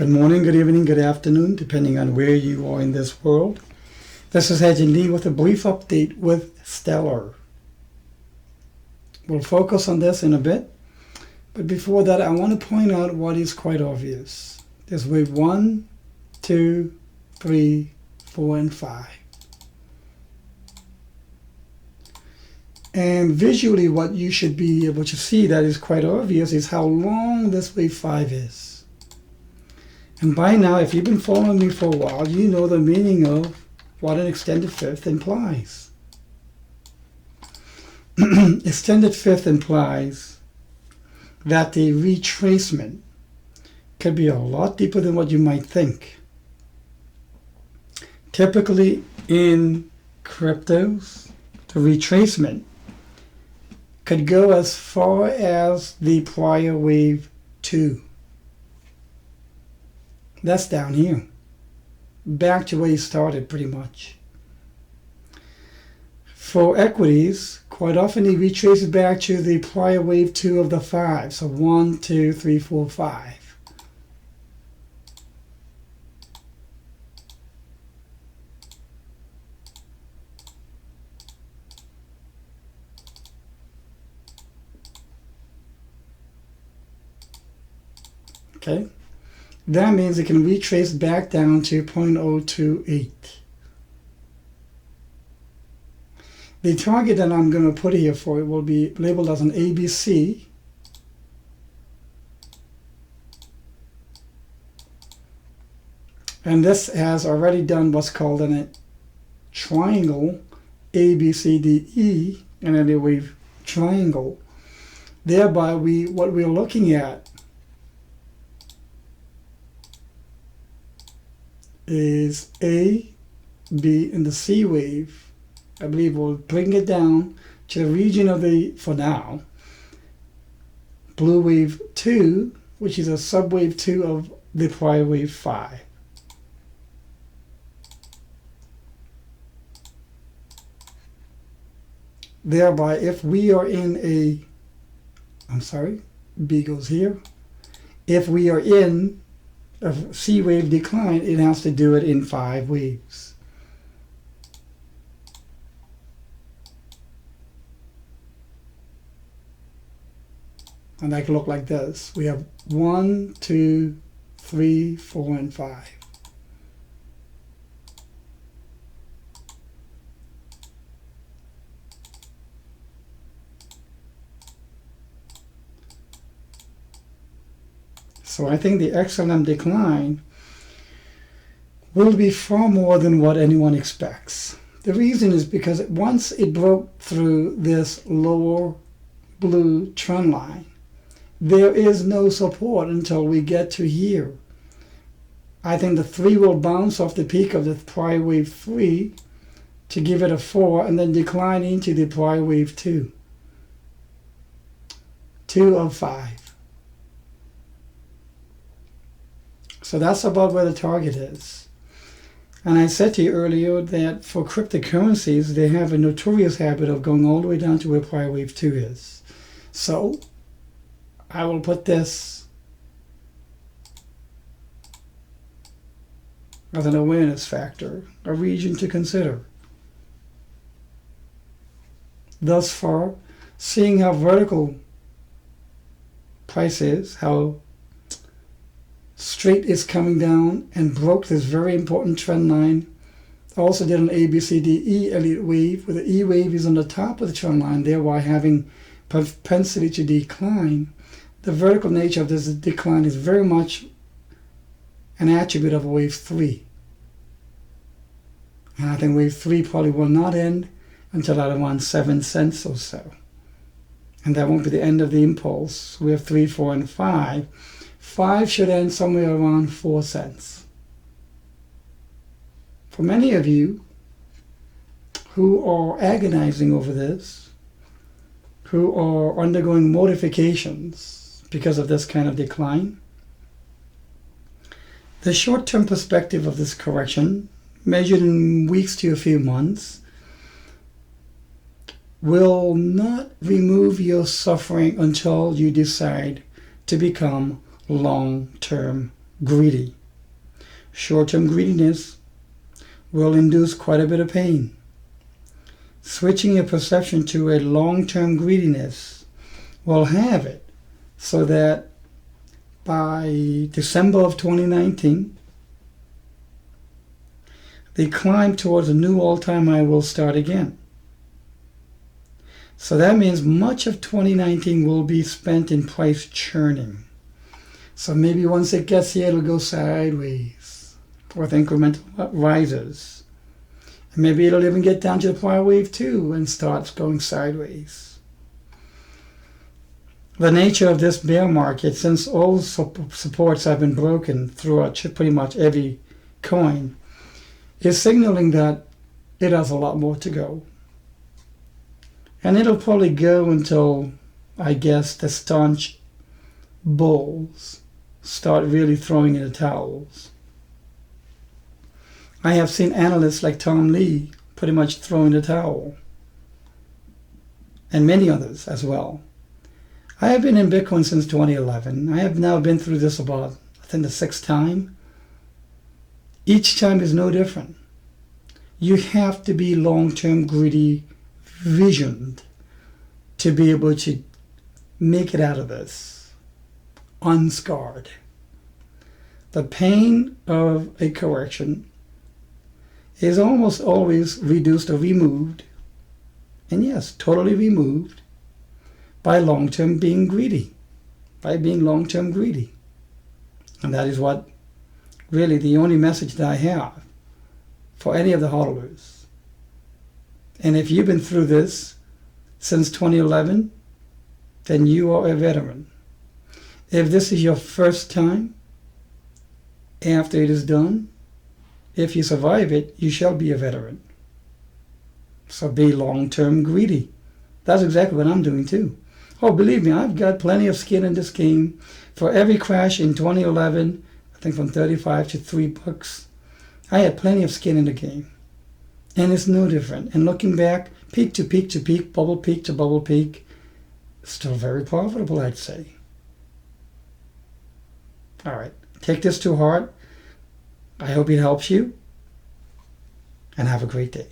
Good morning, good evening, good afternoon, depending on where you are in this world. This is Agent Lee with a brief update with Stellar. We'll focus on this in a bit, but before that I want to point out what is quite obvious. There's wave 1, 2, 3, 4, and 5. And visually what you should be able to see that is quite obvious is how long this wave 5 is. And by now, if you've been following me for a while, you know the meaning of what an extended fifth implies. Extended fifth implies that the retracement could be a lot deeper than what you might think. Typically in cryptos, the retracement could go as far as the prior wave 2. That's down here, back to where you started pretty much. For equities, quite often they retrace it back to the prior wave 2 of the 5. So 1, 2, 3, 4, 5. Okay. That means it can retrace back down to 0.028. The target that I'm going to put here for it will be labeled as an ABC. And this has already done what's called a triangle, ABCDE, and then a wave triangle. Thereby, what we're looking at is A, B, and the C wave. I believe we'll bring it down to the region of the, for now, blue wave 2, which is a subwave 2 of the prior wave 5. Thereby, if we are in a, B goes here. If we are in a C wave decline, it has to do it in 5 waves. And that can look like this. We have 1, 2, 3, 4, and 5. So I think the XLM decline will be far more than what anyone expects. The reason is because once it broke through this lower blue trend line, there is no support until we get to here. I think the 3 will bounce off the peak of the prior wave 3 to give it a 4 and then decline into the prior wave 2. 2 of 5. So that's about where the target is. And I said to you earlier that for cryptocurrencies, they have a notorious habit of going all the way down to where prior wave 2 is. So I will put this as an awareness factor, a region to consider. Thus far, seeing how vertical price is, how straight is coming down and broke this very important trend line. Also did an ABCDE elite wave, where the E wave is on the top of the trend line, thereby having propensity to decline. The vertical nature of this decline is very much an attribute of wave 3. And I think wave 3 probably will not end until at around 7 cents or so. And that won't be the end of the impulse. We have 3, 4, and 5. 5 should end somewhere around 4 cents. For many of you who are agonizing over this, who are undergoing mortifications because of this kind of decline, the short-term perspective of this correction, measured in weeks to a few months, will not remove your suffering until you decide to become long-term greedy. Short-term greediness will induce quite a bit of pain. Switching your perception to a long-term greediness will have it so that by December of 2019, the climb towards a new all-time high will start again. So that means much of 2019 will be spent in price churning. So maybe once it gets here, it'll go sideways with incremental rises. And maybe it'll even get down to the prior wave 2 and starts going sideways. The nature of this bear market, since all supports have been broken throughout pretty much every coin, is signaling that it has a lot more to go. And it'll probably go until, I guess, the staunch bulls start really throwing in the towels. I have seen analysts like Tom Lee pretty much throw in the towel, and many others as well. I have been in Bitcoin since 2011. I have now been through this about, I think, the 6th time. Each time is no different. You have to be long-term greedy, visioned to be able to make it out of this unscarred. The pain of a correction is almost always reduced or removed, and yes, totally removed, by long-term being greedy, by being long-term greedy. And that is what really the only message that I have for any of the hodlers. And if you've been through this since 2011, then you are a veteran. If this is your first time after it is done, if you survive it, you shall be a veteran. So be long-term greedy. That's exactly what I'm doing too. Oh, believe me, I've got plenty of skin in this game. For every crash in 2011, I think from 35 to $3, I had plenty of skin in the game. And it's no different. And looking back, peak to peak to peak, bubble peak to bubble peak, still very profitable, I'd say. All right, take this to heart. I hope it helps you, and have a great day.